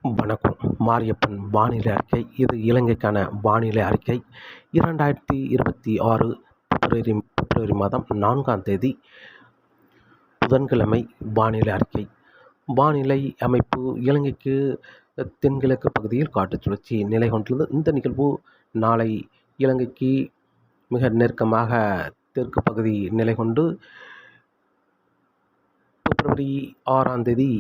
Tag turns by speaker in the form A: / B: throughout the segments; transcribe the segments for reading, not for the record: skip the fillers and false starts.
A: வணக்கம். மாரியப்பன் வானிலை அறிக்கை. இது இலங்கைக்கான வானிலை அறிக்கை. 2026 பிப்ரவரி மாதம் 4ஆம் தேதி புதன்கிழமை வானிலை அறிக்கை. வானிலை அமைப்பு: இலங்கைக்கு தென்கிழக்கு பகுதியில் காற்றுச் சுழற்சி நிலை கொண்டுள்ளது. இந்த நிகழ்வு நாளை இலங்கைக்கு மிக நெருக்கமாக தெற்கு பகுதி நிலை கொண்டு பிப்ரவரி 6ஆம் தேதி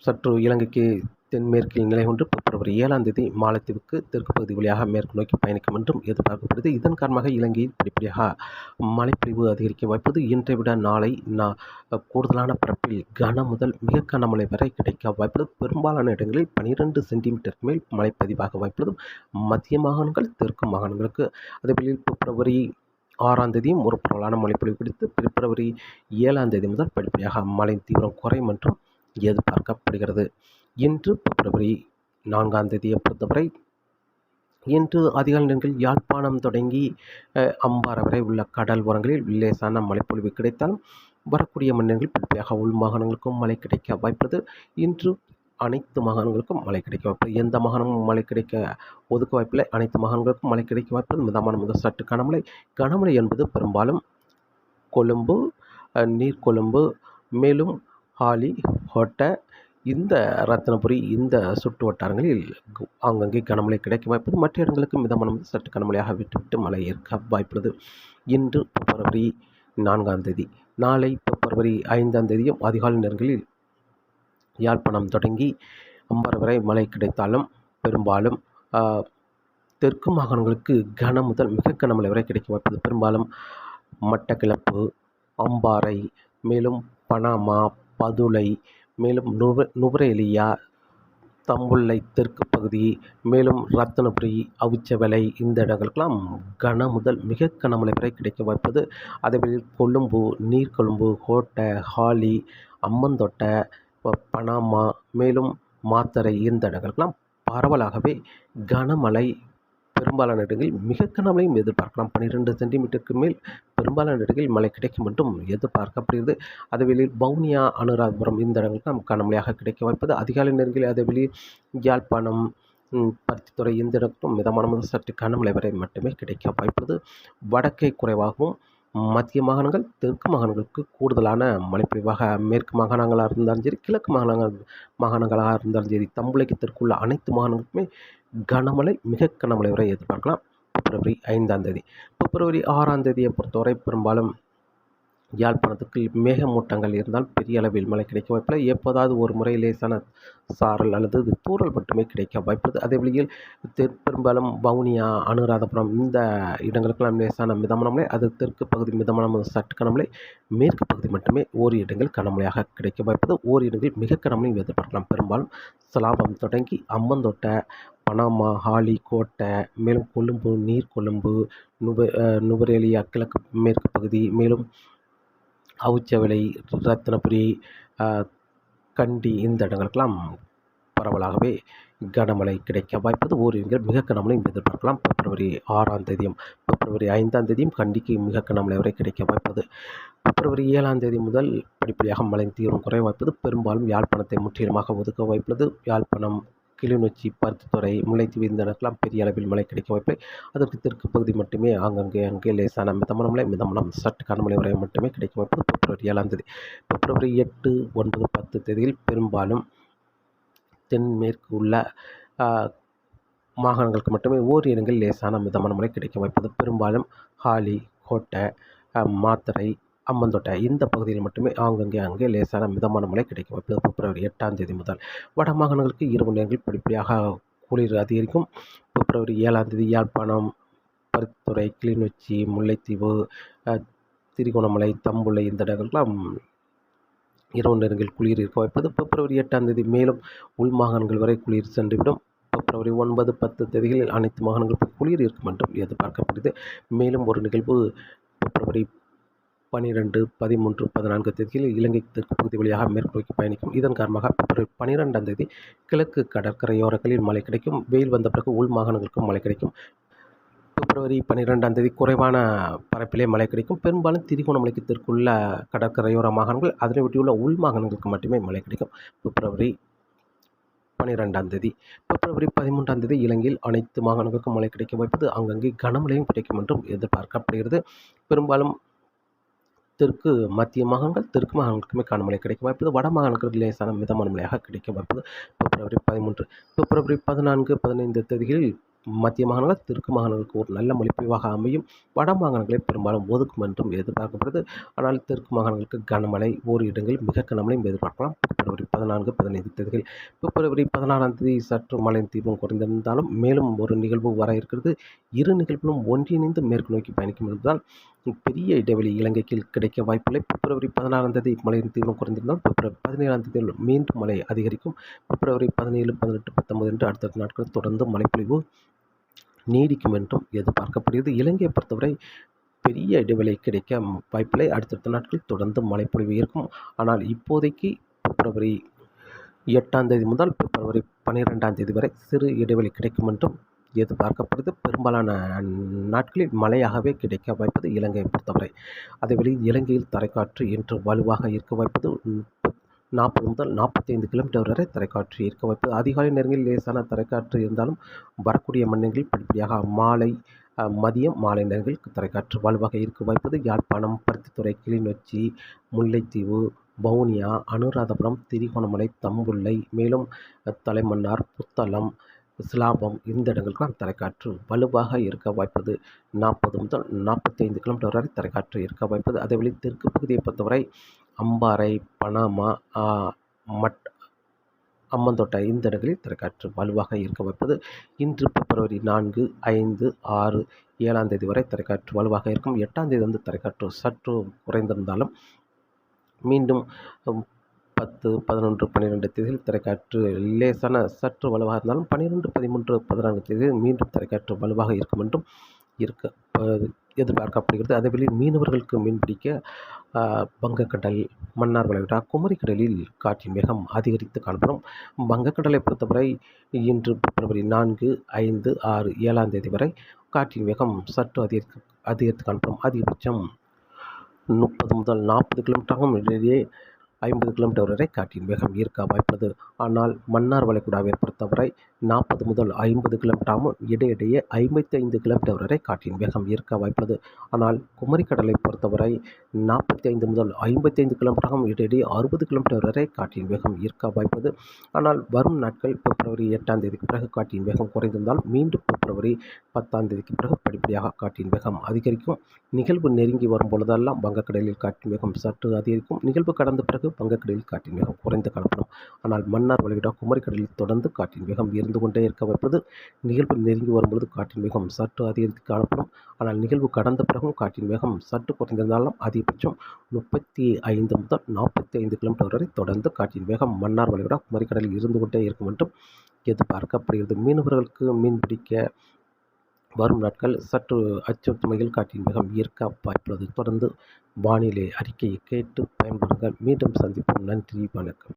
A: சற்று இலங்கைக்கு தென்மேற்கில் நிலை கொண்டு பிப்ரவரி 7ஆம் தேதி மாலத்தீவுக்கு தெற்கு பகுதி வழியாக மேற்கு நோக்கி பயணிக்கும் என்றும் எதிர்பார்க்கப்படுகிறது. இதன் காரணமாக இலங்கையில் படிப்படியாக மழைப்பொழிவு அதிகரிக்க வாய்ப்பது. இன்றை விட நாளை கூடுதலான பரப்பில் கன முதல் மிக கனமழை வரை கிடைக்க வாய்ப்புள்ளது. பெரும்பாலான இடங்களில் 12 சென்டிமீட்டருக்கு மேல் மழை பதிவாக வாய்ப்புள்ளது. மத்திய மாகாணங்கள், தெற்கு மாகாணங்களுக்கு அதேபோல் பிப்ரவரி 6ஆம் தேதியும் ஒரு பரவலான மழைப்பொழிவு கிடைத்து பிப்ரவரி 7ஆம் தேதி முதல் படிப்படியாக மழை தீவிரம் குறையும் என்றும் எதிர்பார்க்கப்படுகிறது. இன்று பிப்ரவரி 4ஆம் தேதியை பொறுத்தவரை இன்று அதிகாலை நேரங்களில் யாழ்ப்பாணம் தொடங்கி அம்பாறை வரை உள்ள கடல் ஓரங்களில் லேசான மழைப்பொழிவு கிடைத்தாலும் வரக்கூடிய மணிநேரங்களில் படிப்படியாக உள் மாகாணங்களுக்கும் மழை கிடைக்க வாய்ப்புள்ளது. இன்று அனைத்து மாகாணங்களுக்கும் மழை கிடைக்க வாய்ப்பு. எந்த மாகாணமும் மழை கிடைக்க ஒதுக்க வாய்ப்பில்லை. அனைத்து மாகாணங்களுக்கும் மழை கிடைக்க வாய்ப்புள்ளது. மிதமான முதல் சற்று கனமழை. கனமழை என்பது பெரும்பாலும் கொழும்பு, நீர்கொழும்பு, மேலும் ஹாலி, ஹோட்ட, இந்த ரத்தினபுரி, இந்த சுற்று வட்டாரங்களில் ஆங்கங்கே கனமழை கிடைக்க வாய்ப்புள்ளது. மற்ற இடங்களுக்கு மிதமான சற்று கனமழையாக விட்டுவிட்டு மழை ஏற்க வாய்ப்புள்ளது. இன்று பிப்ரவரி 4ஆம் தேதி. நாளை பிப்ரவரி 5ஆம் தேதியும் அதிகாலை நேரங்களில் யாழ்ப்பாணம் தொடங்கி அம்பாறை வரை மழை கிடைத்தாலும் பெரும்பாலும் தெற்கு மாகாணங்களுக்கு கன முதல் மிக கனமழை வரை கிடைக்க வாய்ப்புள்ளது. பெரும்பாலும் மட்டக்களப்பு, அம்பாறை, மேலும் பனாமா, பதுளை, மேலும் நுவரெலியா, தம்புள்ளை தெற்கு பகுதி, மேலும் ரத்தினபுரி, அவிச்சவெளை, இந்த இடங்களுக்கெல்லாம் கன முதல் மிக கனமழை வரை கிடைக்க வாய்ப்பது. அதேபோல் கொழும்பு, நீர்கொழும்பு, ஹோட்ட, ஹாலி, அம்மந்தோட்டை, பனாமா, மேலும் மாத்தறை, இந்த இடங்களுக்கெல்லாம் பரவலாகவே கனமழை பெரும்பாலான இடங்களில் மிக கனமழையும் எதிர்பார்க்கலாம். 12 சென்டிமீட்டருக்கு மேல் பெரும்பாலான இடங்களில் மழை கிடைக்கும் என்றும் எதிர்பார்க்கப்படுகிறது. அதேவேளையில் வவுனியா, அனுராதபுரம், இந்த இடங்களுக்கு நாம் கனமழையாக கிடைக்க வாய்ப்பது. அதிகாலை நேரங்களில் அதேவேளையில் யாழ்ப்பாணம், பருத்தித்துறை, இந்த இடத்துக்கும் மிதமான முதல் சற்று கனமழை வரை மட்டுமே கிடைக்க வாய்ப்புள்ளது. வடக்கே குறைவாகவும் மத்திய மாகாணங்கள், தெற்கு மாகாணங்களுக்கு கூடுதலான மழைப்பொழிவாக மேற்கு மாகாணங்களாக இருந்தாலும் சரி, கிழக்கு மாகாணங்களாக இருந்தாலும் சரி, தம்புளைக்கு தெற்குள்ள அனைத்து மாகாணங்களுக்குமே கனமழை மிக கனமழை வரை எதிர்பார்க்கலாம். பிப்ரவரி 5ஆம் தேதி. பிப்ரவரி 6ஆம் தேதியை பொறுத்தவரை பெரும்பாலும் யாழ்ப்பாணத்துக்கு மேகமூட்டங்கள் இருந்தால் பெரிய அளவில் மழை கிடைக்க வாய்ப்பில்லை. எப்போதாவது ஒரு முறை லேசான சாரல் அல்லது தூறல் மட்டுமே கிடைக்க வாய்ப்புள்ளது. அதே வழியில் பெரும்பாலும் வவுனியா, அனுராதபுரம், இந்த இடங்களுக்கெல்லாம் லேசான மிதமான மழை. அது தெற்கு பகுதி மிதமான சற்று கனமழை. மேற்கு பகுதி மட்டுமே ஓரிரு இடங்கள் கனமழையாக கிடைக்க வாய்ப்பது. ஓரிரு இடங்களில் மிக கனமழையும் எதிர்பார்க்கலாம். பெரும்பாலும் சலாபம் தொடங்கி அம்மந்தோட்டை, பனாமா, ஹாலி, கோட்டை, மேலும் கொழும்பு, நீர்கொழும்பு, நுவரெலியா கிழக்கு மேற்கு பகுதி, மேலும் அவிச்சவெளை, ரத்தினபுரி, கண்டி, இந்த இடங்களுக்கெல்லாம் பரவலாகவே கனமழை கிடைக்க வாய்ப்பது. ஓரிரு மிக கனமழையும் எதிர்பார்க்கலாம். பிப்ரவரி 6ஆம் தேதியும் பிப்ரவரி 5ஆம் தேதியும் கண்டிக்கு மிக கனமழை வரை கிடைக்க வாய்ப்பது. பிப்ரவரி 7ஆம் தேதி முதல் படிப்படியாக மழை தீவிரம் குறைய வாய்ப்பது. பெரும்பாலும் யாழ்ப்பாணத்தை முற்றிலுமாக ஒதுக்க வாய்ப்புள்ளது. யாழ்ப்பாணம், கிளிநொச்சி, பருத்தித்துறை, முல்லைத்தீவு, இந்த இடத்துலாம் பெரிய அளவில் மழை கிடைக்க வாய்ப்பில்லை. அதற்கு தெற்கு பகுதி மட்டுமே அங்கே லேசான மிதமான மழை, மிதமான சற்று கனமழை வரை மட்டுமே கிடைக்க வாய்ப்பது. பிப்ரவரி 7ஆம் தேதி. பிப்ரவரி 8, 9, 10 தேதியில் பெரும்பாலும் தென்மேற்கு உள்ள மாகாணங்களுக்கு மட்டுமே ஓரிரு இடங்களில் லேசான மிதமான மழை கிடைக்க வாய்ப்பது. பெரும்பாலும் ஹாலி, கோட்டை, மாத்தறை, அம்மந்தோட்டை, இந்த பகுதியில் மட்டுமே அங்கே லேசான மிதமான மழை கிடைக்க வாய்ப்புள்ளது. பிப்ரவரி 8ஆம் தேதி முதல் வட மாகாணங்களுக்கு இரவு நேரங்களில் படிப்படியாக குளிர் அதிகரிக்கும். பிப்ரவரி 7ஆம் தேதி யாழ்ப்பாணம், பருத்தித்துறை, கிளிநொச்சி, முல்லைத்தீவு, திருகோணமலை, தம்புள்ளை, இந்த இடங்கள்லாம் இரவு நேரங்களில் குளிர் இருக்க வாய்ப்பது. பிப்ரவரி 8ஆம் தேதி மேலும் உள் மாகாணங்கள் வரை குளிர் சென்றுவிடும். பிப்ரவரி 9, 10 தேதிகளில் அனைத்து மாகாணங்களுக்கும் குளிர் இருக்கும் என்றும் எதிர்பார்க்கப்படுகிறது. மேலும் ஒரு நிகழ்வு பிப்ரவரி 12, 13, 14 தேதிகளில் இலங்கை தெற்கு பகுதி வழியாக மேற்கு நோக்கி பயணிக்கும். இதன் காரணமாக பிப்ரவரி 12ஆம் தேதி கிழக்கு கடற்கரையோரங்களில் மழை கிடைக்கும். வெயில் வந்த பிறகு உள் மாகாணங்களுக்கும் மழை கிடைக்கும். பிப்ரவரி 12ஆம் தேதி குறைவான பரப்பிலே மழை கிடைக்கும். பெரும்பாலும் திருகோணமலைக்கு தெற்குள்ள கடற்கரையோர மாகாணங்கள், அதனை ஒட்டியுள்ள உள் மாகாணங்களுக்கு மட்டுமே மழை கிடைக்கும். பிப்ரவரி 12ஆம் தேதி. பிப்ரவரி 13ஆம் தேதி இலங்கையில் அனைத்து மாகாணங்களுக்கும் மழை கிடைக்க வாய்ப்பது. அங்கங்கே கனமழையும் கிடைக்கும் என்றும் எதிர்பார்க்கப்படுகிறது. பெரும்பாலும் மத்திய மாகாணங்கள், தெற்கு மாகாணங்களுக்குமே கனமழை கிடைக்க வாய்ப்பது. வட மாகாணங்களுக்கு லேசான மிதமான மழையாக கிடைக்க வாய்ப்பது. பிப்ரவரி 13. பிப்ரவரி 14, 15 தேதிகளில் மத்திய மாகாணங்கள், தெற்கு மாகாணங்களுக்கு ஒரு நல்ல மழைப்பொழிவாக அமையும். வட மாகாணங்களை பெரும்பாலும் ஒதுக்கும் என்றும் எதிர்பார்க்கப்படுது. ஆனால் தெற்கு மாகாணங்களுக்கு கனமழை, ஓரிரு இடங்களில் மிக கனமழையும் எதிர்பார்க்கலாம். பிப்ரவரி 14, 15 தேதிகள். பிப்ரவரி 16ஆம் தேதி சற்று மழையின் தீவிரம் குறைந்திருந்தாலும் மேலும் ஒரு நிகழ்வு வர இருக்கிறது. இரு நிகழ்வுகளும் ஒன்றிணைந்து மேற்கு நோக்கி பயணிக்கும் என்பதால் பெரிய இடைவெளி இலங்கைக்கு கிடைக்க வாய்ப்பில்லை. பிப்ரவரி 16ஆம் தேதி மழையின் தீவிரம் குறைந்திருந்தால் பிப்ரவரி 17ஆம் தேதி மீண்டும் மழை அதிகரிக்கும். பிப்ரவரி 17, 18, 19 என்று அடுத்தடுத்த நாட்கள் தொடர்ந்து மழைப்பொழிவு நீடிக்கும் என்றும் எதிர்பார்க்கப்படுகிறது. இலங்கையை பொறுத்தவரை பெரிய இடைவெளி கிடைக்க வாய்ப்பில்லை. அடுத்தடுத்த நாட்கள் தொடர்ந்து மழைப்பொழிவு இருக்கும். ஆனால் இப்போதைக்கு பிப்ரவரி 8ஆம் தேதி முதல் பிப்ரவரி 12ஆம் தேதி வரை சிறு இடைவெளி கிடைக்கும் என்றும் எதிர்பார்க்கப்படுது. பெரும்பாலான நாட்களில் மழையாகவே கிடைக்க வாய்ப்பது இலங்கையை பொறுத்தவரை. அதேவேளை இலங்கையில் தரைக்காற்று இன்று வலுவாக இருக்க வாய்ப்பது. 40 முதல் 45 கிலோமீட்டர் வரை தரைக்காற்று இருக்க வாய்ப்பது. அதிகாலை நேரங்களில் லேசான தரைக்காற்று இருந்தாலும் வரக்கூடிய மணிகளில் படிப்படியாக மதியம் மாலை நேரங்களில் தரைக்காற்று வலுவாக இருக்க வாய்ப்பது. யாழ்ப்பாணம், பருத்தித்துறை, கிளிநொச்சி, முல்லைத்தீவு, வவுனியா, அனுராதபுரம், திரிகோணமலை, தம்புள்ளை, மேலும் தலைமன்னார், புத்தளம், சிலாபம் இந்த இடங்களுக்கெல்லாம் தரைக்காற்று வலுவாக இருக்க வாய்ப்பது. 40 முதல் 45 கிலோமீட்டர் வரை தரைக்காற்று இருக்க வாய்ப்பது. அதேவேளை தெற்கு பகுதியை பொறுத்தவரை அம்பாறை, பனாமா, அம்மந்தோட்டை இந்த இடங்களில் தரைக்காற்று வலுவாக இருக்க வாய்ப்பது. இன்று பிப்ரவரி 4, 5, 6, 7ஆம் தேதி வரை தரைக்காற்று வலுவாக இருக்கும். 8ஆம் தேதி தரைக்காற்று சற்று குறைந்திருந்தாலும் மீண்டும் 10, 11, 12 தேதியில் தரைக்காற்று லேசான சற்று வலுவாக இருந்தாலும் 12, 13, 14 தேதியில் மீண்டும் தரைக்காற்று வலுவாக இருக்கும் என்றும் எதிர்பார்க்கப்படுகிறது. அதேவேளை மீனவர்களுக்கு மீன்பிடிக்க வங்கக்கடல், மன்னார் வளைகுடா, குமரிக்கடலில் காற்றின் வேகம் அதிகரித்து காணப்படும். வங்கக்கடலை பொறுத்தவரை இன்று பிப்ரவரி 4, 5, 6, 7ஆம் தேதி வரை காற்றின் வேகம் சற்று அதிகரித்து காணப்படும். அதிகபட்சம் 30 முதல் 40 கிலோமீட்டராகவும் இடையே 50 கிலோமீட்டர் வரை காற்றின் வேகம் இருக்க வாய்ப்புள்ளது. ஆனால் மன்னார் வளைகுடாவை பொறுத்தவரை 40 முதல் 50 கிலோமீட்டராகவும் இடையிடையே 55 கிலோமீட்டர் வரை காற்றின் வேகம் இருக்க வாய்ப்புள்ளது. ஆனால் குமரிக்கடலை பொறுத்தவரை 45 முதல் 55 கிலோமீட்டராகவும் இடையிடையே 60 கிலோமீட்டர் வரை காற்றின் வேகம் இருக்க வாய்ப்புள்ளது. ஆனால் வரும் நாட்கள் பிப்ரவரி 8ஆம் தேதிக்கு பிறகு காற்றின் வேகம் குறைந்திருந்தால் மீண்டும் பிப்ரவரி 10ஆம் தேதிக்கு பிறகு படிப்படியாக காற்றின் வேகம் அதிகரிக்கும். நிகழ்வு நெருங்கி வரும் பொழுதெல்லாம் வங்கக்கடலில் காற்றின் வேகம் சற்று அதிகரிக்கும். நிகழ்வு கடந்த பிறகு வங்கக்கடலில் காற்றின் வேகம் குறைந்து காணப்படும். ஆனால் மன்னார் வளைகுடா, குமரிக்கடலில் தொடர்ந்து காற்றின் வேகம் இருந்து கொண்டே இருக்க வைப்பது. நிகழ்வு நெருங்கி வரும்பொழுது காற்றின் வேகம் சற்று அதிகரித்து காணப்படும். ஆனால் நிகழ்வு கடந்த பிறகும் காற்றின் வேகம் சற்று குறைந்திருந்தாலும் அதிகபட்சம் 35 முதல் 45 கிலோமீட்டர் வரை தொடர்ந்து காற்றின் வேகம் மன்னார் வளைகுடா, குமரிக்கடலில் இருந்து கொண்டே இருக்கும் என்றும் எதிர்பார்க்கப்படுகிறது. மீனவர்களுக்கு மீன்பிடிக்க வரும் நாட்கள் சற்று அச்சுறுத்தும் வகையில் காற்றின் வேகம் இருக்க வாய்ப்புள்ளது. தொடர்ந்து வானிலை அறிக்கையை கேட்டு பயன்படுங்கள். மீண்டும் சந்திப்போம். நன்றி, வணக்கம்.